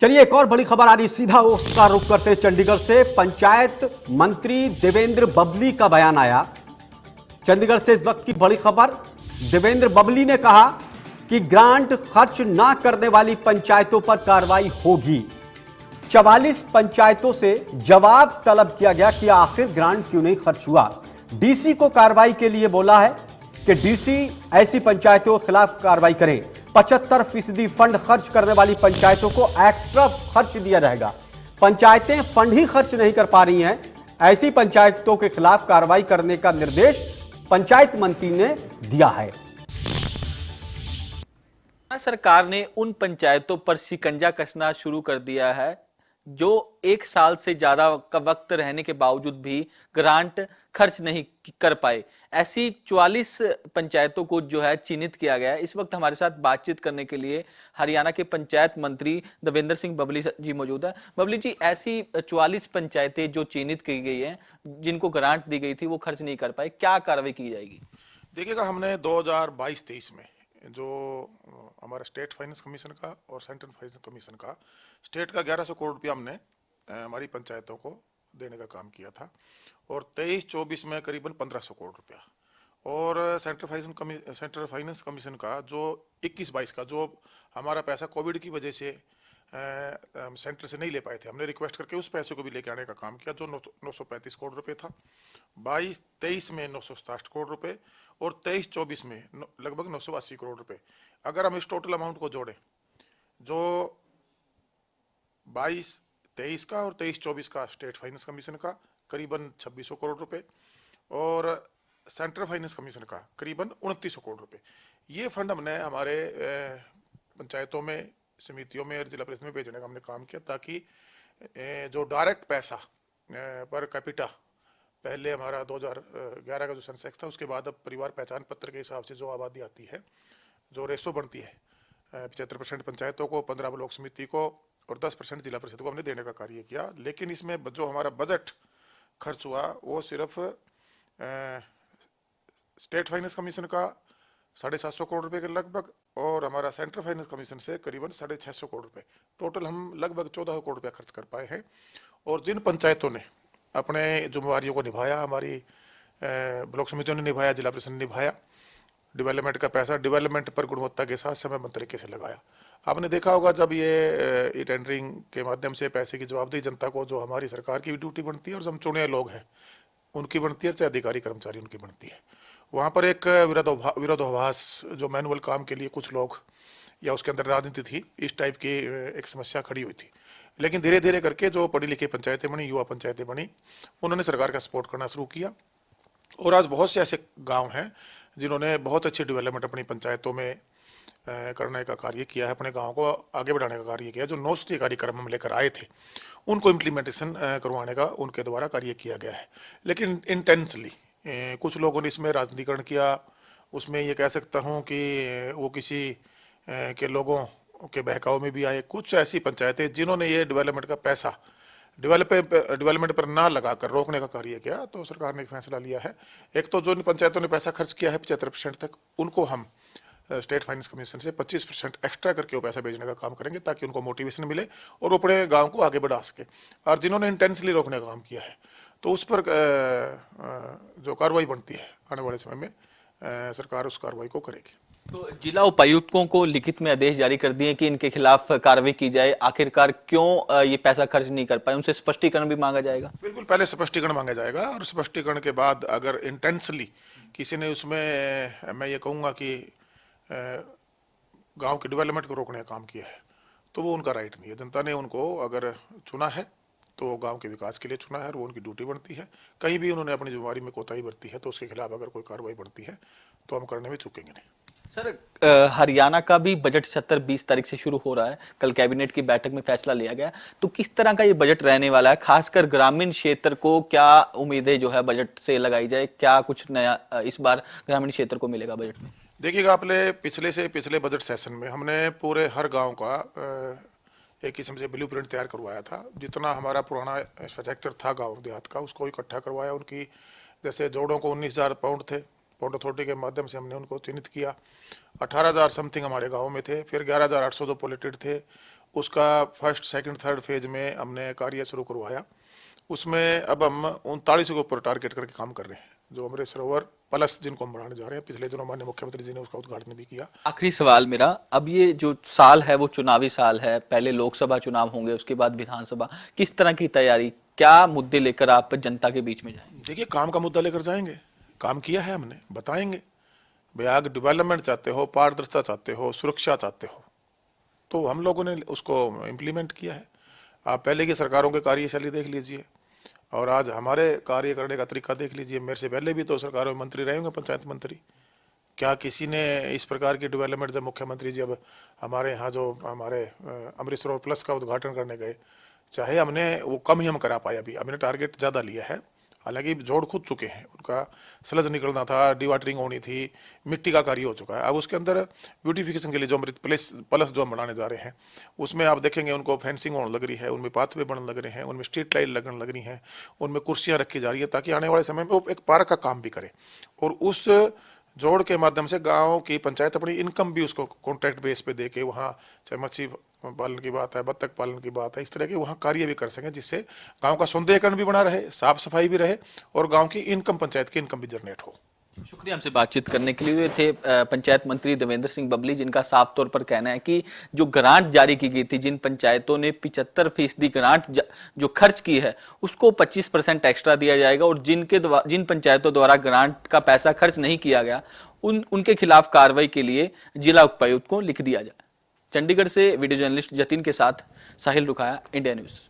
चलिए एक और बड़ी खबर आ रही, सीधा उसका रुख करते चंडीगढ़ से। पंचायत मंत्री देवेंद्र बबली का बयान आया चंडीगढ़ से। इस वक्त की बड़ी खबर, देवेंद्र बबली ने कहा कि ग्रांट खर्च ना करने वाली पंचायतों पर कार्रवाई होगी। 44 पंचायतों से जवाब तलब किया गया कि आखिर ग्रांट क्यों नहीं खर्च हुआ। डीसी को कार्रवाई के लिए बोला है कि डीसी ऐसी पंचायतों के खिलाफ कार्रवाई करें। 75% फंड खर्च करने वाली पंचायतों को एक्स्ट्रा खर्च दिया जाएगा। पंचायतें फंड ही खर्च नहीं कर पा रही हैं, ऐसी पंचायतों के खिलाफ कार्रवाई करने का निर्देश पंचायत मंत्री ने दिया है। सरकार ने उन पंचायतों पर शिकंजा कसना शुरू कर दिया है जो 1 साल से ज्यादा का वक्त रहने के बावजूद भी ग्रांट खर्च नहीं कर पाए। ऐसी 44 पंचायतों को जो है चिन्हित किया गया है। इस वक्त हमारे साथ बातचीत करने के लिए हरियाणा के पंचायत मंत्री देवेंद्र सिंह बबली जी मौजूद है। बबली जी, ऐसी 44 पंचायतें जो चिन्हित की गई हैं, जिनको ग्रांट दी गई थी, वो खर्च नहीं कर पाए, क्या कार्रवाई की जाएगी? देखिएगा, हमने 2022-23 में जो हमारा स्टेट फाइनेंस कमीशन का और सेंट्रल फाइनेंस कमीशन का स्टेट का 1100 करोड़ रुपया हमने हमारी पंचायतों को देने का काम किया था, और 23-24 में करीबन 1500 करोड़ रुपया, और सेंट्रल फाइनेंस कमीशन का जो 21-22 का जो हमारा पैसा कोविड की वजह से सेंटर से नहीं ले पाए थे, हमने रिक्वेस्ट करके उस पैसे को भी लेके आने का काम किया, जो 935 करोड़ रुपए था। 22-23 में 967 करोड़ रुपए और 23-24 में लगभग 980 करोड़ रुपए। अगर हम इस टोटल अमाउंट को जोड़ें, जो 22-23 का और 23-24 का स्टेट फाइनेंस कमीशन का करीबन 2600 करोड़ रुपए और सेंट्रल फाइनेंस कमीशन का करीबन 2900 करोड़ रुपए, ये फंड हमने हमारे पंचायतों में, समितियों में और जिला परिषद में भेजने का हमने काम किया, ताकि जो डायरेक्ट पैसा पर कैपिटा पहले हमारा 2011 का जो सेंसेक्स था, उसके बाद अब परिवार पहचान पत्र के हिसाब से जो आबादी आती है, जो रेशो बनती है 75% पंचायतों को, 15 ब्लॉक समिति को और 10% जिला परिषद को हमने देने का कार्य किया। लेकिन इसमें जो हमारा बजट खर्च हुआ वो सिर्फ स्टेट फाइनेंस कमीशन का 750 करोड़ रुपए के लगभग, और हमारा सेंट्रल फाइनेंस कमीशन से करीबन 650 करोड़ रुपए, टोटल हम लगभग 14 करोड़ रुपया खर्च कर पाए हैं। और जिन पंचायतों ने अपने जिम्मेवारियों को निभाया, हमारी ब्लॉक समितियों ने निभाया, जिला परिषद ने निभाया, डेवलपमेंट का पैसा डेवलपमेंट पर गुणवत्ता के साथ समयबद्ध तरीके से लगाया। आपने देखा होगा, जब ये टेंडरिंग के माध्यम से पैसे की जवाबदेही जनता को, जो हमारी सरकार की भी ड्यूटी बनती है और जो हम चुने लोग हैं उनकी बनती है, चाहे अधिकारी कर्मचारी उनकी बनती है, वहाँ पर एक विरोधाभास, जो मैनुअल काम के लिए कुछ लोग या उसके अंदर राजनीति थी, इस टाइप की एक समस्या खड़ी हुई थी। लेकिन धीरे धीरे करके जो पढ़ी लिखी पंचायतें बनी, युवा पंचायतें बनी, उन्होंने सरकार का सपोर्ट करना शुरू किया, और आज बहुत से ऐसे गांव हैं जिन्होंने बहुत अच्छी डेवलपमेंट अपनी पंचायतों में करने का कार्य किया है, अपने गांव को आगे बढ़ाने का कार्य किया। जो 9 सूत्रीय कार्यक्रम हम लेकर आए थे, उनको इम्प्लीमेंटेशन करवाने का उनके द्वारा कार्य किया गया है। लेकिन इंटेंसली कुछ लोगों ने इसमें राजनीतिकरण किया। उसमें ये कह सकता हूँ कि वो किसी के लोगों के बहकाव में भी आए। कुछ ऐसी पंचायतें जिन्होंने ये डेवलपमेंट का पैसा डेवलपमेंट पर ना लगाकर रोकने का कार्य किया, तो सरकार ने एक फैसला लिया है। एक तो जो पंचायतों ने पैसा खर्च किया है 75% तक, उनको हम स्टेट फाइनेंस कमीशन से 25% एक्स्ट्रा करके वो पैसा भेजने का काम करेंगे, ताकि उनको मोटिवेशन मिले और वो अपने गांव को आगे बढ़ा सके। और जिन्होंने इंटेंसली रोकने का काम किया है, तो उस पर जो कार्रवाई बनती है आने वाले समय में, सरकार उस कार्रवाई को करेगी। तो जिला उपायुक्तों को लिखित में आदेश जारी कर दिए कि इनके खिलाफ कार्रवाई की जाए। आखिरकार क्यों ये पैसा खर्च नहीं कर पाए, उनसे स्पष्टीकरण भी मांगा जाएगा? बिल्कुल, पहले स्पष्टीकरण मांगा जाएगा, और स्पष्टीकरण के बाद अगर इंटेंसली किसी ने उसमें, मैं ये कहूँगा कि गांव के डेवलपमेंट को रोकने का काम किया है, तो वो उनका राइट नहीं है। जनता ने उनको अगर चुना है तो गांव के विकास के लिए चुना है, और वो उनकी ड्यूटी बनती है। कहीं भी उन्होंने अपनी जिम्मेवारी में कोताही बरती है, तो उसके खिलाफ अगर कोई कार्रवाई बनती है तो हम करने में चूकेंगे नहीं। सर, हरियाणा का भी बजट 17-20 तारीख से शुरू हो रहा है। कल कैबिनेट की बैठक में फैसला लिया गया, तो किस तरह का ये बजट रहने वाला है? खासकर ग्रामीण क्षेत्र को क्या उम्मीदें जो है बजट से लगाई जाए? क्या कुछ नया इस बार ग्रामीण क्षेत्र को मिलेगा बजट में? देखिएगा, अपने पिछले बजट सेशन में हमने पूरे हर गांव का एक किस्म से ब्लूप्रिंट तैयार करवाया था। जितना हमारा पुराना इंफ्रास्ट्रक्चर था गांव देहात का, उसको इकट्ठा करवाया। उनकी जैसे जोड़ों को 19,000 पाउंड थे, पोर्ट अथॉरिटी के माध्यम से हमने उनको चिन्हित किया। 18,000 समथिंग हमारे गाँव में थे, फिर 11,800 जो पोलेटेड थे, उसका फर्स्ट सेकंड थर्ड फेज में हमने कार्य शुरू करवाया। उसमें अब हम 39 के ऊपर टारगेट करके काम कर रहे हैं, जो अमृत सरोवर प्लस जिनको हम बढ़ाने जा रहे हैं। पिछले दिनों माननीय मुख्यमंत्री जी ने उसका उद्घाटन भी किया। आखिरी सवाल मेरा, अब ये जो साल है वो चुनावी साल है, पहले लोकसभा चुनाव होंगे, उसके बाद विधानसभा, किस तरह की तैयारी, क्या मुद्दे लेकर आप जनता के बीच में जाएंगे? देखिए, काम का मुद्दा लेकर जाएंगे, काम किया है हमने, बताएंगे भाई आग डेवलपमेंट चाहते हो, पारदर्शिता चाहते हो, सुरक्षा चाहते हो, तो हम लोगों ने उसको इम्प्लीमेंट किया है। आप पहले की सरकारों के कार्यशैली देख लीजिए और आज हमारे कार्य करने का तरीका देख लीजिए। मेरे से पहले भी तो सरकारों में मंत्री रहे होंगे, पंचायत मंत्री, क्या किसी ने इस प्रकार की डेवलपमेंट, जब मुख्यमंत्री जी अब हमारे यहाँ जो हमारे अमृत सरोवर प्लस का उद्घाटन करने गए, चाहे हमने वो कम ही हम करा पाए, अभी हमने टारगेट ज़्यादा लिया है, हालांकि जोड़ खुद चुके हैं, उनका स्लज निकलना था, डिवाटरिंग होनी थी, मिट्टी का कार्य हो चुका है। अब उसके अंदर ब्यूटिफिकेशन के लिए जो अमृत प्लस जो हम बनाने जा रहे हैं, उसमें आप देखेंगे उनको फेंसिंग होने लग रही है, उनमें पाथवे बनने लग रहे हैं, उनमें स्ट्रीट लाइट लगने लग रही हैं, उनमें कुर्सियाँ रखी जा रही है, ताकि आने वाले समय में वो एक पार्क का काम भी करे। और उस जोड़ के माध्यम से गाँव की पंचायत अपनी इनकम भी उसको कॉन्ट्रैक्ट बेस पे दे के, वहाँ चाहे मच्छी पालन की बात है, बत्तख पालन की बात है, इस तरह के वहाँ कार्य भी कर सकें, जिससे गांव का सौंदर्यीकरण भी बना रहे, साफ सफाई भी रहे और गांव की इनकम, पंचायत की इनकम भी जनरेट हो। शुक्रिया हमसे बातचीत करने के लिए। थे पंचायत मंत्री देवेंद्र सिंह बबली, जिनका साफ तौर पर कहना है कि जो ग्रांट जारी की गई थी, जिन पंचायतों ने 75% ग्रांट जो खर्च की है, उसको 25% एक्स्ट्रा दिया जाएगा, और जिन पंचायतों द्वारा ग्रांट का पैसा खर्च नहीं किया गया, उनके खिलाफ कार्रवाई के लिए जिला उपायुक्त को लिख दिया जाए। चंडीगढ़ से वीडियो जर्नलिस्ट जतिन के साथ साहिल रुखाया, इंडिया न्यूज।